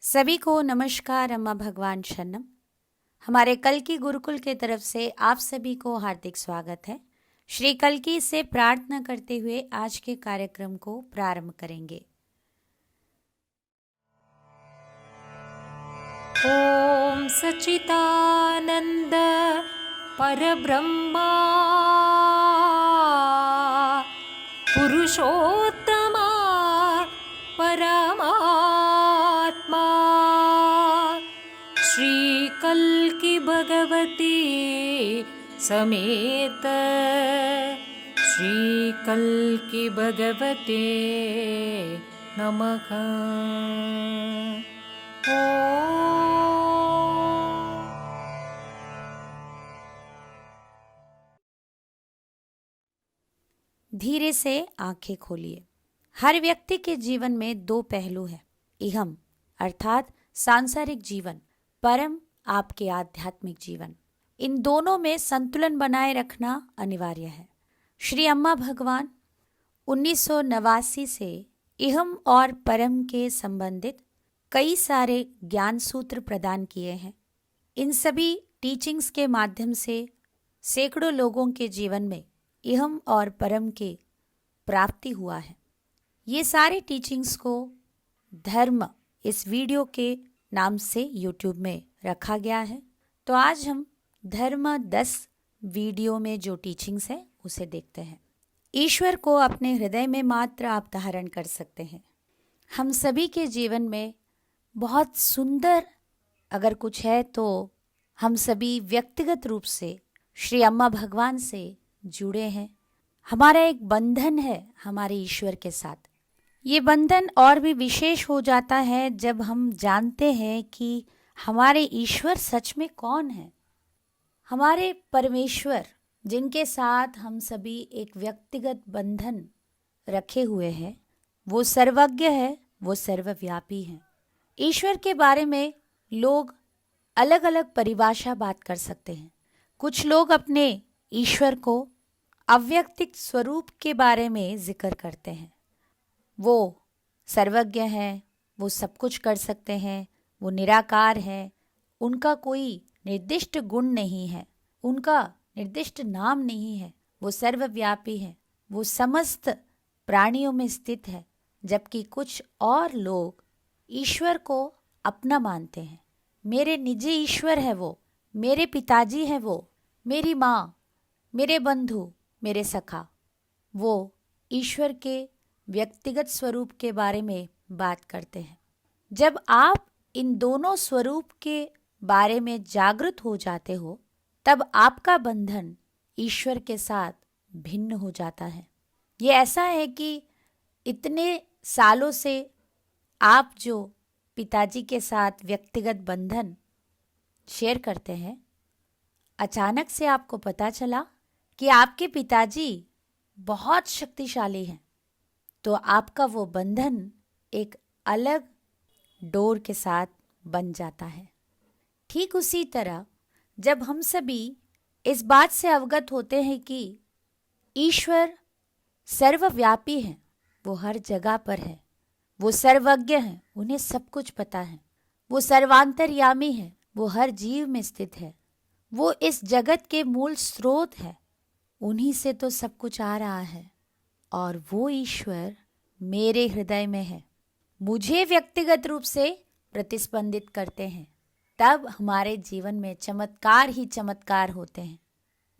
सभी को नमस्कार। अम्मा भगवान शरणम। हमारे कल्की गुरुकुल के तरफ से आप सभी को हार्दिक स्वागत है। श्री कल्की से प्रार्थना करते हुए आज के कार्यक्रम को प्रारंभ करेंगे। ओम सच्चिदानंद परब्रह्मा पुरुषोत्तमा परमात्मा श्री कल्की भगवती समेत श्री कल्की भगवते नमः। धीरे से आंखें खोलिए। हर व्यक्ति के जीवन में दो पहलू हैं, इहम अर्थात सांसारिक जीवन, परम आपके आध्यात्मिक जीवन। इन दोनों में संतुलन बनाए रखना अनिवार्य है। श्री अम्मा भगवान 1989 से इहम और परम के संबंधित कई सारे ज्ञान सूत्र प्रदान किए हैं। इन सभी टीचिंग्स के माध्यम से सैकड़ों लोगों के जीवन में इहम और परम के प्राप्ति हुआ है। ये सारे टीचिंग्स को धर्म इस वीडियो के नाम से यूट्यूब में रखा गया है। तो आज हम धर्म 10 वीडियो में जो टीचिंग्स है उसे देखते हैं। ईश्वर को अपने हृदय में मात्र आप धारण कर सकते हैं। हम सभी के जीवन में बहुत सुंदर अगर कुछ है तो हम सभी व्यक्तिगत रूप से श्री अम्मा भगवान से जुड़े हैं। हमारा एक बंधन है हमारे ईश्वर के साथ। ये बंधन और भी विशेष हो जाता है जब हम जानते हैं कि हमारे ईश्वर सच में कौन है। हमारे परमेश्वर जिनके साथ हम सभी एक व्यक्तिगत बंधन रखे हुए हैं, वो सर्वज्ञ है, वो सर्वव्यापी है। ईश्वर के बारे में लोग अलग अलग परिभाषा बात कर सकते हैं। कुछ लोग अपने ईश्वर को अव्यक्तिक स्वरूप के बारे में जिक्र करते हैं। वो सर्वज्ञ हैं, वो सब कुछ कर सकते हैं, वो निराकार है, उनका कोई निर्दिष्ट गुण नहीं है, उनका निर्दिष्ट नाम नहीं है, वो सर्वव्यापी है, वो समस्त प्राणियों में स्थित है। जबकि कुछ और लोग ईश्वर को अपना मानते हैं। मेरे निजी ईश्वर है वो, मेरे पिताजी हैं वो, मेरी माँ, मेरे बंधु, मेरे सखा। वो ईश्वर के व्यक्तिगत स्वरूप के बारे में बात करते हैं। जब आप इन दोनों स्वरूप के बारे में जागृत हो जाते हो तब आपका बंधन ईश्वर के साथ भिन्न हो जाता है। ये ऐसा है कि इतने सालों से आप जो पिताजी के साथ व्यक्तिगत बंधन शेयर करते हैं, अचानक से आपको पता चला कि आपके पिताजी बहुत शक्तिशाली हैं, तो आपका वो बंधन एक अलग डोर के साथ बन जाता है। ठीक उसी तरह जब हम सभी इस बात से अवगत होते हैं कि ईश्वर सर्वव्यापी है, वो हर जगह पर है, वो सर्वज्ञ है, उन्हें सब कुछ पता है, वो सर्वांतर्यामी है, वो हर जीव में स्थित है, वो इस जगत के मूल स्रोत है, उन्हीं से तो सब कुछ आ रहा है। और वो ईश्वर मेरे हृदय में है, मुझे व्यक्तिगत रूप से प्रतिस्पंदित करते हैं। तब हमारे जीवन में चमत्कार ही चमत्कार होते हैं।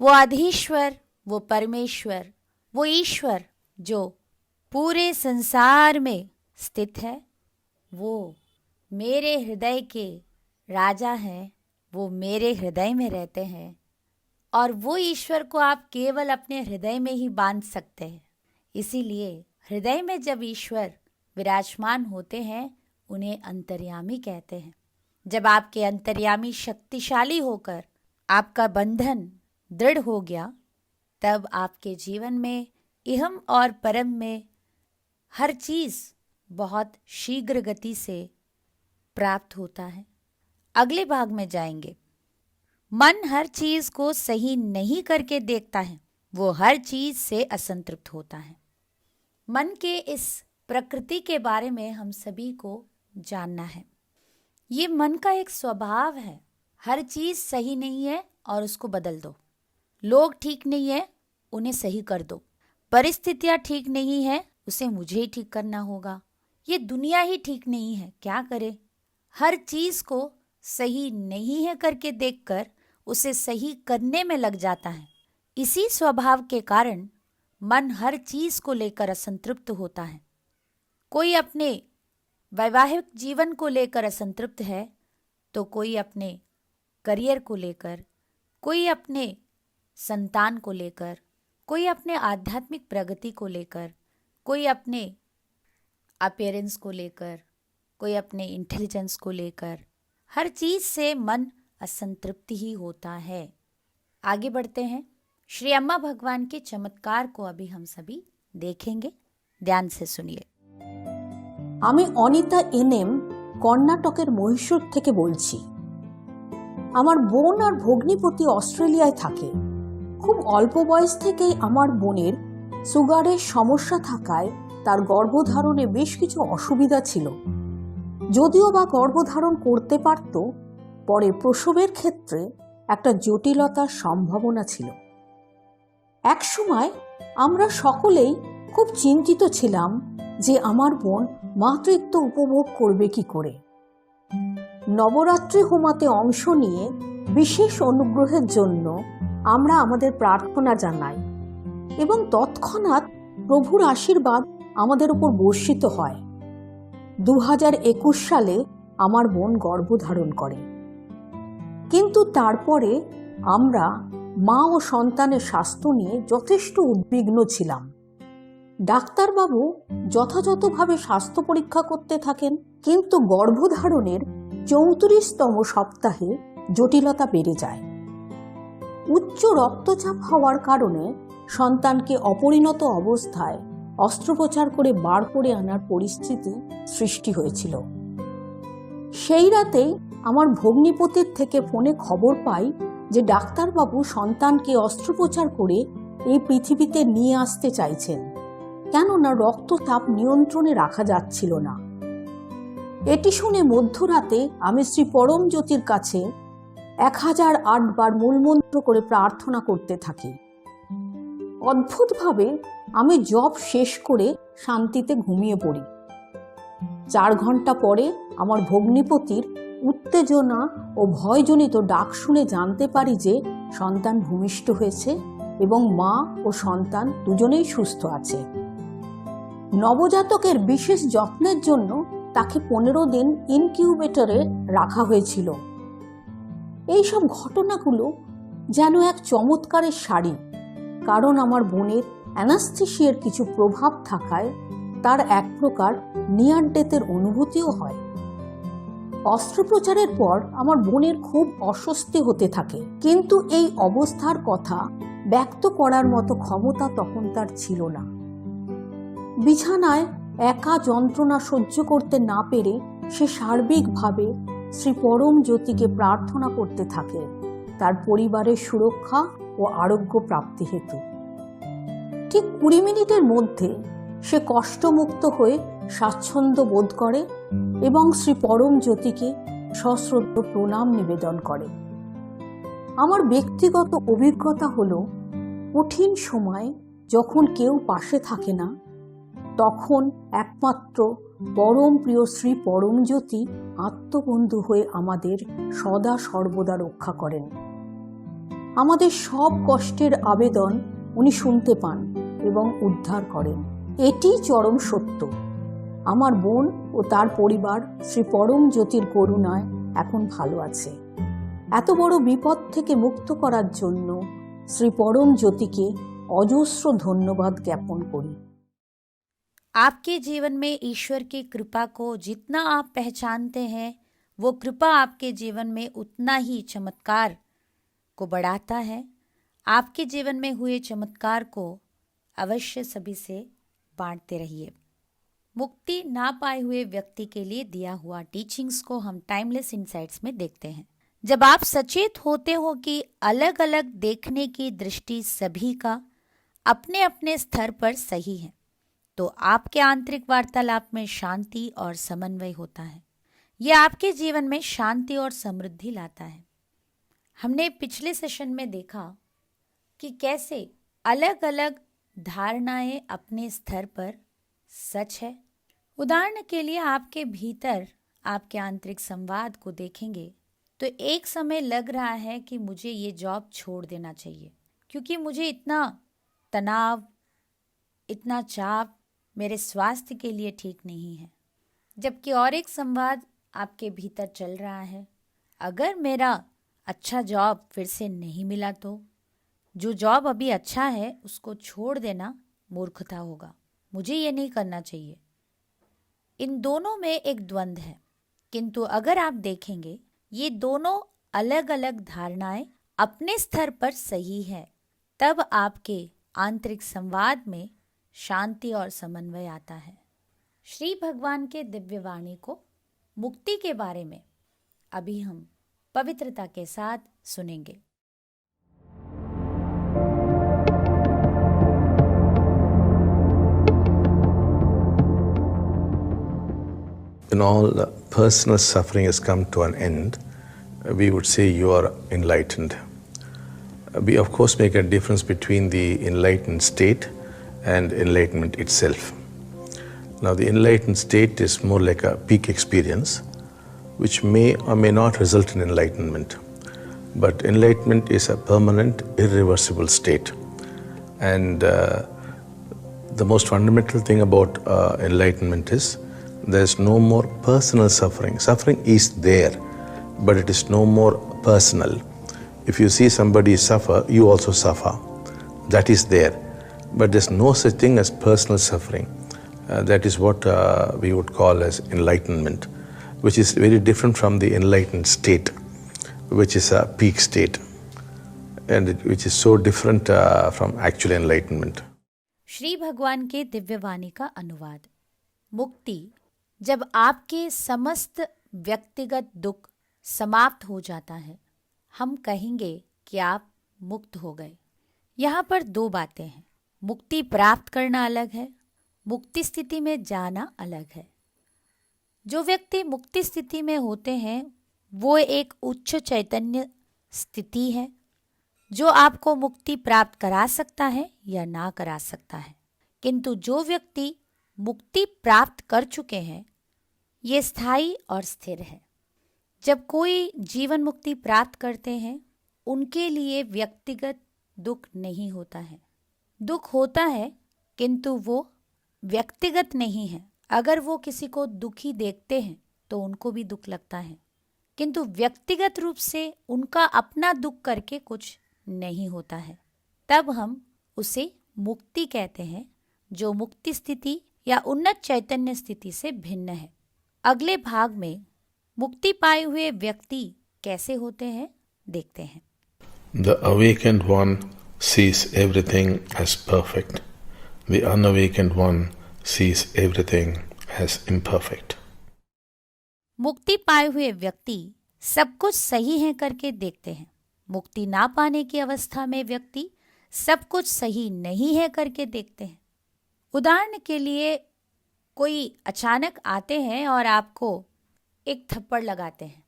वो अधीश्वर, वो परमेश्वर, वो ईश्वर जो पूरे संसार में स्थित है, वो मेरे हृदय के राजा हैं, वो मेरे हृदय में रहते हैं। और वो ईश्वर को आप केवल अपने हृदय में ही बांध सकते हैं। इसीलिए हृदय में जब ईश्वर विराजमान होते हैं उन्हें अंतर्यामी कहते हैं। जब आपके अंतर्यामी शक्तिशाली होकर आपका बंधन दृढ़ हो गया, तब आपके जीवन में इहम और परम में हर चीज़ बहुत शीघ्र गति से प्राप्त होता है। अगले भाग में जाएंगे। मन हर चीज को सही नहीं करके देखता है, वो हर चीज से असंतृप्त होता है। मन के इस प्रकृति के बारे में हम सभी को जानना है। ये मन का एक स्वभाव है। हर चीज सही नहीं है और उसको बदल दो। लोग ठीक नहीं है, उन्हें सही कर दो। परिस्थितियां ठीक नहीं है, उसे मुझे ही ठीक करना होगा। ये दुनिया ही ठीक नहीं है, क्या करे। हर चीज को सही नहीं है करके देखकर उसे सही करने में लग जाता है। इसी स्वभाव के कारण मन हर चीज को लेकर असंतृप्त होता है। कोई अपने वैवाहिक जीवन को लेकर असंतृप्त है, तो कोई अपने करियर को लेकर, कोई अपने संतान को लेकर, कोई अपने आध्यात्मिक प्रगति को लेकर, कोई अपने अपीयरेंस को लेकर, कोई अपने इंटेलिजेंस को लेकर। हर चीज से मन असंतृप्त ही होता है। आगे बढ़ते हैं। श्री अम्मा भगवान के चमत्कार को अभी हम सभी देखेंगे। ध्यान से सुनिए। আমি অনিতা এনএম কর্ণাটকের মহীশূর থেকে বলছি। আমার বোন আর ভগ্নিপতি অস্ট্রেলিয়ায় থাকে। খুব অল্প বয়স থেকেই আমার বোনের সুগারের সমস্যা থাকায় তার গর্ভধারণে বেশ কিছু অসুবিধা ছিল। যদিও বা গর্ভধারণ করতে পারত, পরে প্রসবের ক্ষেত্রে একটা জটিলতার সম্ভাবনা ছিল। একসময় আমরা সকলেই খুব চিন্তিত ছিলাম যে আমার বোন মাতৃত্ব উপভোগ করবে কি করে। নবরাত্রি হোমাতে অংশ নিয়ে বিশেষ অনুগ্রহের জন্য আমরা আমাদের প্রার্থনা জানাই এবং তৎক্ষণাৎ প্রভুর আশীর্বাদ আমাদের উপর বর্ষিত হয়। 2021 সালে আমার বোন গর্ভধারণ করে। কিন্তু তারপরে আমরা মা ও সন্তানের স্বাস্থ্য নিয়ে যথেষ্ট উদ্বিগ্ন ছিলাম। ডাক্তারবাবু যথাযথভাবে স্বাস্থ্য পরীক্ষা করতে থাকেন, কিন্তু গর্ভধারণের 34তম সপ্তাহে জটিলতা বেড়ে যায়। উচ্চ রক্তচাপ হওয়ার কারণে সন্তানকে অপরিণত অবস্থায় অস্ত্রোপচার করে বার করে আনার পরিস্থিতি সৃষ্টি হয়েছিল। সেই রাতেই আমার ভগ্নিপতির থেকে ফোনে খবর পাই যে ডাক্তারবাবু সন্তানকে অস্ত্রোপচার করে এই পৃথিবীতে নিয়ে আসতে চাইছেন, কেননা রক্তচাপ নিয়ন্ত্রণে রাখা যাচ্ছিল না। এটি শুনে মধ্যরাতে আমি শ্রী পরমজ্যোতির কাছে 1008 বার মূলমন্ত্র করে প্রার্থনা করতে থাকি। অদ্ভুতভাবে আমি জপ শেষ করে শান্তিতে ঘুমিয়ে পড়ি। 4 ঘন্টা পরে আমার ভগ্নিপতির উত্তেজনা ও ভয়জনিত ডাক শুনে জানতে পারি যে সন্তান ভূমিষ্ঠ হয়েছে এবং মা ও সন্তান দুজনেই সুস্থ আছে। নবজাতকের বিশেষ যত্নের জন্য তাকে 15 দিন ইনকিউবেটরে রাখা হয়েছিল। এইসব ঘটনাগুলো যেন এক চমৎকারের শাড়ি, কারণ আমার বোনের অ্যানাস্থেসিয়ার কিছু প্রভাব থাকায় তার এক প্রকার নিয়ার ডেথের অনুভূতিও হয়। অস্ত্রোপচারের পর আমার বোনের খুব অস্বস্তি হতে থাকে, কিন্তু এই অবস্থার কথা ব্যক্ত করার মতো ক্ষমতা তখন তার ছিল না। বিছানায় একা যন্ত্রণা সহ্য করতে না পেরে সে সার্বিকভাবে শ্রী পরম জ্যোতিকে প্রার্থনা করতে থাকে তার পরিবারের সুরক্ষা ও আরোগ্য প্রাপ্তি হেতু। ঠিক 20 মিনিটের মধ্যে সে কষ্টমুক্ত হয়ে স্বাচ্ছন্দ্য বোধ করে এবং শ্রী পরম জ্যোতিকে সশ্রদ্ধ প্রণাম নিবেদন করে। আমার ব্যক্তিগত অভিজ্ঞতা হলো, কঠিন সময় যখন কেউ পাশে থাকে না, তখন একমাত্র পরম প্রিয় শ্রী পরম জ্যোতি আত্মবন্ধু হয়ে আমাদের সদা সর্বদা রক্ষা করেন। আমাদের সব কষ্টের আবেদন উনি শুনতে পান এবং উদ্ধার করেন। এটি চরম সত্য। আমার বোন ও তার পরিবার শ্রী পরম জ্যোতির করুণায় এখন ভালো আছে। এত বড় বিপদ থেকে মুক্ত করার জন্য শ্রী পরম জ্যোতিকে অজস্র ধন্যবাদ জ্ঞাপন করি। आपके जीवन में ईश्वर की कृपा को जितना आप पहचानते हैं, वो कृपा आपके जीवन में उतना ही चमत्कार को बढ़ाता है। आपके जीवन में हुए चमत्कार को अवश्य सभी से बांटते रहिए। मुक्ति ना पाए हुए व्यक्ति के लिए दिया हुआ टीचिंग्स को हम टाइमलेस इनसाइट्स में देखते हैं। जब आप सचेत होते हो कि अलग अलग देखने की दृष्टि सभी का अपने अपने स्तर पर सही है, तो आपके आंतरिक वार्तालाप में शांति और समन्वय होता है। ये आपके जीवन में शांति और समृद्धि लाता है। हमने पिछले सेशन में देखा कि कैसे अलग अलग धारणाएं अपने स्तर पर सच है। उदाहरण के लिए आपके भीतर आपके आंतरिक संवाद को देखेंगे तो एक समय लग रहा है कि मुझे ये जॉब छोड़ देना चाहिए क्योंकि मुझे इतना तनाव, इतना चाप मेरे स्वास्थ्य के लिए ठीक नहीं है। जबकि और एक संवाद आपके भीतर चल रहा है, अगर मेरा अच्छा जॉब फिर से नहीं मिला तो जो जॉब अभी अच्छा है उसको छोड़ देना मूर्खता होगा, मुझे ये नहीं करना चाहिए। इन दोनों में एक द्वंद्व है, किंतु अगर आप देखेंगे ये दोनों अलग अलग धारणाएं अपने स्तर पर सही है, तब आपके आंतरिक संवाद में शांति और समन्वय आता है। श्री भगवान के दिव्य वाणी को मुक्ति के बारे में अभी हम पवित्रता के साथ सुनेंगे। When all personal suffering has come to an end, we would say you are enlightened. We of course make a difference between the enlightened state and enlightenment itself. Now the enlightened state is more like a peak experience which may or may not result in enlightenment. But enlightenment is a permanent, irreversible state. And the most fundamental thing about enlightenment is there's no more personal suffering. Suffering is there, but it is no more personal. If you see somebody suffer, you also suffer. That is there. But there's no such thing as personal suffering. That is what we would call as enlightenment, which is very different from the enlightened state, which is a peak state, and which is so different from actual enlightenment. Shri भगवान के दिव्य वाणी का अनुवाद। मुक्ति जब आपके समस्त व्यक्तिगत दुख समाप्त हो जाता है, हम कहेंगे कि आप मुक्त हो गए। यहाँ पर दो बातें हैं, मुक्ति प्राप्त करना अलग है, मुक्ति स्थिति में जाना अलग है। जो व्यक्ति मुक्ति स्थिति में होते हैं वो एक उच्च चैतन्य स्थिति है जो आपको मुक्ति प्राप्त करा सकता है या ना करा सकता है। किंतु जो व्यक्ति मुक्ति प्राप्त कर चुके हैं ये स्थायी और स्थिर है। जब कोई जीवन मुक्ति प्राप्त करते हैं उनके लिए व्यक्तिगत दुख नहीं होता है। दुख होता है किंतु वो व्यक्तिगत नहीं है। अगर वो किसी को दुखी देखते हैं तो उनको भी दुख लगता है, किंतु व्यक्तिगत रूप से उनका अपना दुख करके कुछ नहीं होता है। तब हम उसे मुक्ति कहते हैं, जो मुक्ति स्थिति या उन्नत चैतन्य स्थिति से भिन्न है। अगले भाग में मुक्ति पाए हुए व्यक्ति कैसे होते हैं देखते हैं। The awakened one sees everything as perfect. The unawakened one sees everything as imperfect. मुक्ति पाए हुए व्यक्ति सब कुछ सही है करके देखते हैं। मुक्ति ना पाने की अवस्था में व्यक्ति सब कुछ सही नहीं है करके देखते हैं। उदाहरण के लिए कोई अचानक आते हैं और आपको एक थप्पड़ लगाते हैं।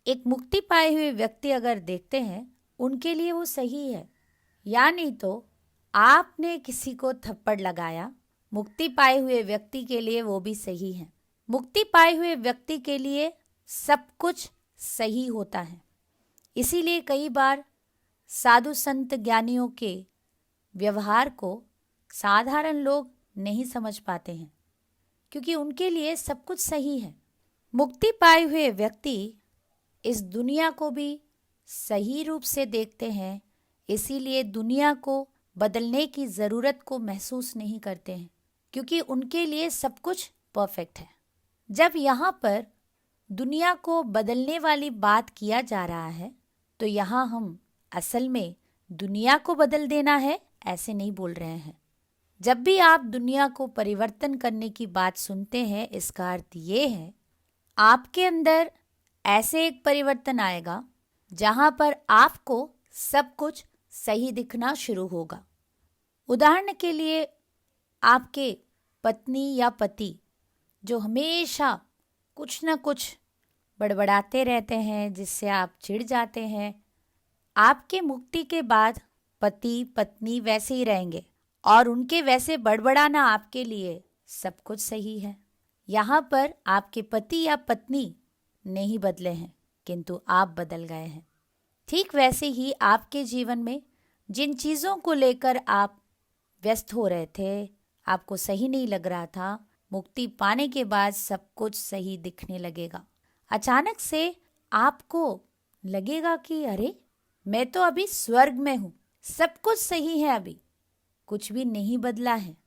एक मुक्ति पाए हुए व्यक्ति अगर देखते हैं उनके लिए वो सही है, यानी तो आपने किसी को थप्पड़ लगाया, मुक्ति पाए हुए व्यक्ति के लिए वो भी सही है। मुक्ति पाए हुए व्यक्ति के लिए सब कुछ सही होता है। इसीलिए कई बार साधु संत ज्ञानियों के व्यवहार को साधारण लोग नहीं समझ पाते हैं, क्योंकि उनके लिए सब कुछ सही है। मुक्ति पाए हुए व्यक्ति इस दुनिया को भी सही रूप से देखते हैं, इसीलिए दुनिया को बदलने की ज़रूरत को महसूस नहीं करते हैं, क्योंकि उनके लिए सब कुछ परफेक्ट है। जब यहाँ पर दुनिया को बदलने वाली बात किया जा रहा है तो यहाँ हम असल में दुनिया को बदल देना है ऐसे नहीं बोल रहे हैं। जब भी आप दुनिया को परिवर्तन करने की बात सुनते हैं, इसका अर्थ ये है आपके अंदर ऐसे एक परिवर्तन आएगा जहाँ पर आपको सब कुछ सही दिखना शुरू होगा। उदाहरण के लिए आपके पत्नी या पति जो हमेशा कुछ न कुछ बड़बड़ाते रहते हैं जिससे आप चिढ़ जाते हैं। आपके मुक्ति के बाद पति पत्नी वैसे ही रहेंगे और उनके वैसे बड़बड़ाना आपके लिए सब कुछ सही है। यहाँ पर आपके पति या पत्नी नहीं बदले हैं, किंतु आप बदल गए हैं। ठीक वैसे ही आपके जीवन में जिन चीज़ों को लेकर आप व्यस्त हो रहे थे, आपको सही नहीं लग रहा था, मुक्ति पाने के बाद सब कुछ सही दिखने लगेगा। अचानक से आपको लगेगा कि अरे, मैं तो अभी स्वर्ग में हूँ, सब कुछ सही है, अभी कुछ भी नहीं बदला है।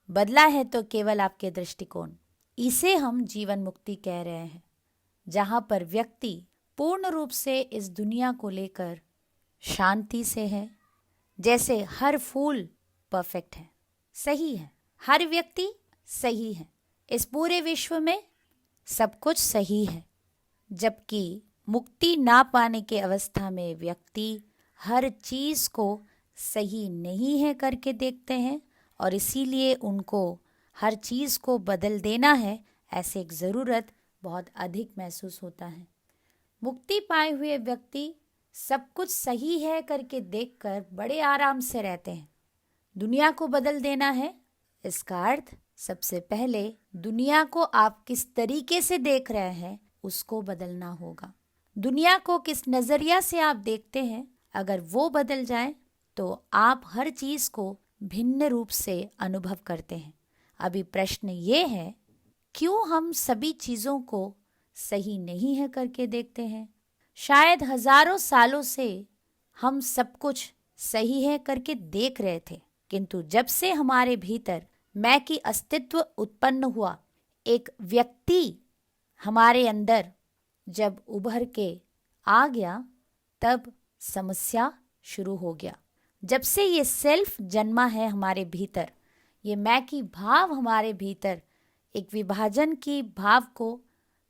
बदला है तो केवल आपके दृष्टिकोण। इसे हम जीवन मुक्ति कह रहे हैं, जहाँ पर व्यक्ति पूर्ण रूप से इस दुनिया को लेकर शांति से है। जैसे हर फूल परफेक्ट है, सही है, हर व्यक्ति सही है, इस पूरे विश्व में सब कुछ सही है। जबकि मुक्ति ना पाने के अवस्था में व्यक्ति हर चीज़ को सही नहीं है करके देखते हैं और इसीलिए उनको हर चीज़ को बदल देना है, ऐसे एक ज़रूरत बहुत अधिक महसूस होता है। मुक्ति पाए हुए व्यक्ति सब कुछ सही है करके देखकर बड़े आराम से रहते हैं। दुनिया को बदल देना है, इसका अर्थ सबसे पहले दुनिया को आप किस तरीके से देख रहे हैं उसको बदलना होगा। दुनिया को किस नज़रिया से आप देखते हैं, अगर वो बदल जाए तो आप हर चीज़ को भिन्न रूप से अनुभव करते हैं। अभी प्रश्न ये है, क्यों हम सभी चीज़ों को सही नहीं है करके देखते हैं? शायद हजारों सालों से हम सब कुछ सही है करके देख रहे थे, किंतु जब से हमारे भीतर मैं की अस्तित्व उत्पन्न हुआ, एक व्यक्ति हमारे अंदर जब उभर के आ गया, तब समस्या शुरू हो गया। जब से ये सेल्फ जन्मा है हमारे भीतर, ये मैं की भाव हमारे भीतर एक विभाजन की भाव को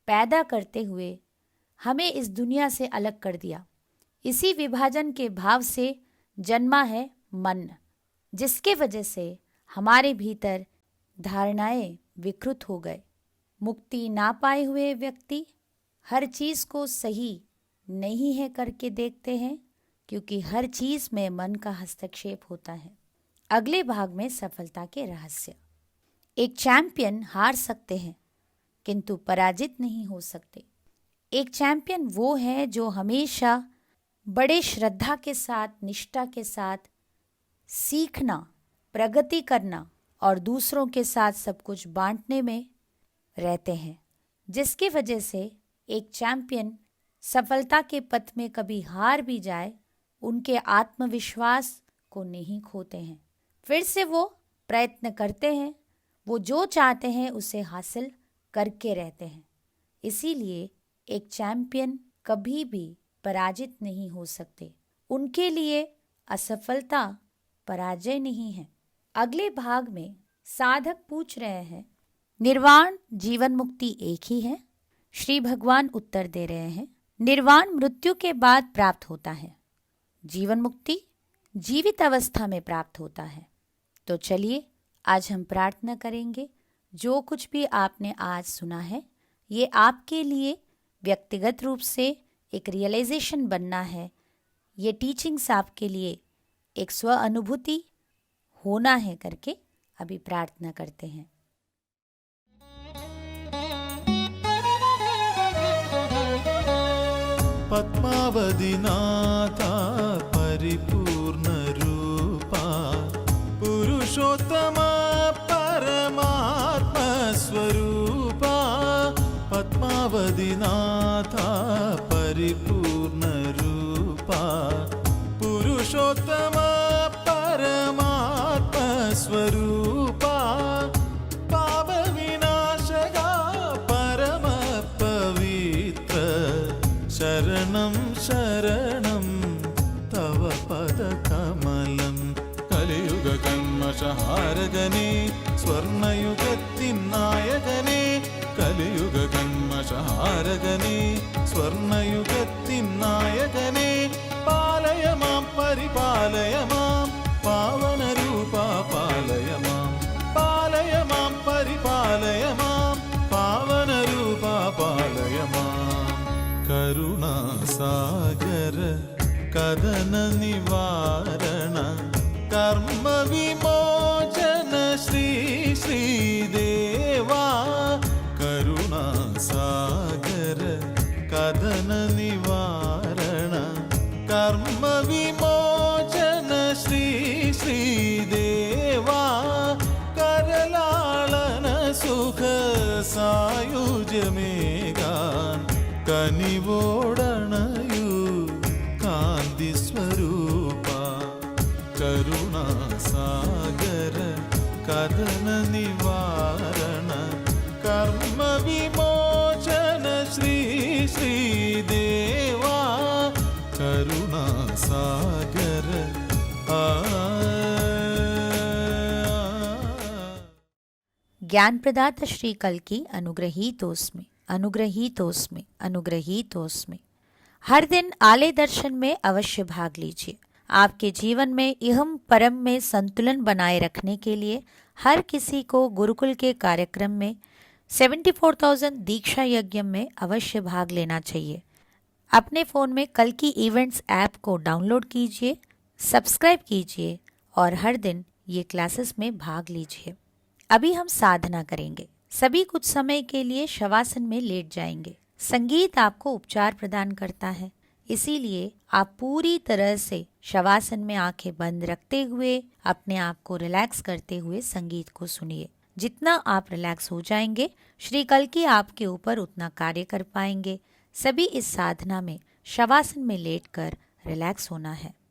पैदा करते हुए हमें इस दुनिया से अलग कर दिया। इसी विभाजन के भाव से जन्मा है मन, जिसके वजह से हमारे भीतर धारणाएं विकृत हो गए। मुक्ति ना पाए हुए व्यक्ति हर चीज़ को सही नहीं है करके देखते हैं, क्योंकि हर चीज़ में मन का हस्तक्षेप होता है। अगले भाग में सफलता के रहस्य। एक चैंपियन हार सकते हैं किंतु पराजित नहीं हो सकते। एक चैंपियन वो है जो हमेशा बड़े श्रद्धा के साथ, निष्ठा के साथ सीखना, प्रगति करना और दूसरों के साथ सब कुछ बांटने में रहते हैं, जिसकी वजह से एक चैंपियन सफलता के पथ में कभी हार भी जाए, उनके आत्मविश्वास को नहीं खोते हैं। फिर से वो प्रयत्न करते हैं, वो जो चाहते हैं उसे हासिल करके रहते हैं। इसीलिए एक चैंपियन कभी भी पराजित नहीं हो सकते। उनके लिए असफलता पराजय नहीं है। अगले भाग में साधक पूछ रहे हैं, निर्वाण जीवन मुक्ति एक ही है? श्री भगवान उत्तर दे रहे हैं, निर्वाण मृत्यु के बाद प्राप्त होता है, जीवन मुक्ति जीवित अवस्था में प्राप्त होता है। तो चलिए आज हम प्रार्थना करेंगे। जो कुछ भी आपने आज सुना है, ये आपके लिए व्यक्तिगत रूप से एक रियलाइजेशन बनना है। ये टीचिंग्स आपके लिए एक स्व अनुभूति होना है करके अभी प्रार्थना करते हैं। पद्मावतीनाथा परिपूर्ण रूपा पुरुषोत्तमा परमात्मा स्वरूपा पद्मावतीनाथा परिपूर्ण रूपा पुरुषोत्तमा परमात्मा स्वरूपा पाप विनाशका परम पवित्र शरणं शरणं तव पदकमलं कलियुग कन्मषहारगने स्वर्णयुगत्तिन् नायकने कलियुग कन्मषहारगने स्वर्णयुगत्तिन् नायकने पालय मां परिपालय मां पावनरूपा पालय मां परिपालय मां पावनरूपा पालय मां करुणासागर कदन निवारण कर्म विमोचन श्री श्रीदेवा करुणासागर कदन निवारण कर्म विमोचन श्री श्रीदेवा करलालन सुख सायुज्यमेगान कनिवोडणयु कान्ति स्वरूपा करुणासागर कदन निवारण कर्म विमोचन श्री श्रीदेवा करुणासागर ज्ञान प्रदाता श्री कल्कि अनुग्रहीतोस्मि अनुग्रहीतोस्मि अनुग्रहीतोस्मि। हर दिन आलय दर्शन में अवश्य भाग लीजिए। आपके जीवन में इहम परम में संतुलन बनाए रखने के लिए हर किसी को गुरुकुल के कार्यक्रम में 74,000 दीक्षा यज्ञ में अवश्य भाग लेना चाहिए। अपने फ़ोन में कल्कि इवेंट्स ऐप को डाउनलोड कीजिए, सब्सक्राइब कीजिए और हर दिन ये क्लासेस में भाग लीजिए। अभी हम साधना करेंगे। सभी कुछ समय के लिए शवासन में लेट जाएंगे। संगीत आपको उपचार प्रदान करता है, इसीलिए आप पूरी तरह से शवासन में आंखें बंद रखते हुए अपने आप को रिलैक्स करते हुए संगीत को सुनिए। जितना आप रिलैक्स हो जाएंगे, श्री कल्कि आपके ऊपर उतना कार्य कर पाएंगे। सभी इस साधना में शवासन में लेटकर रिलैक्स होना है।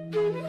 Thank you.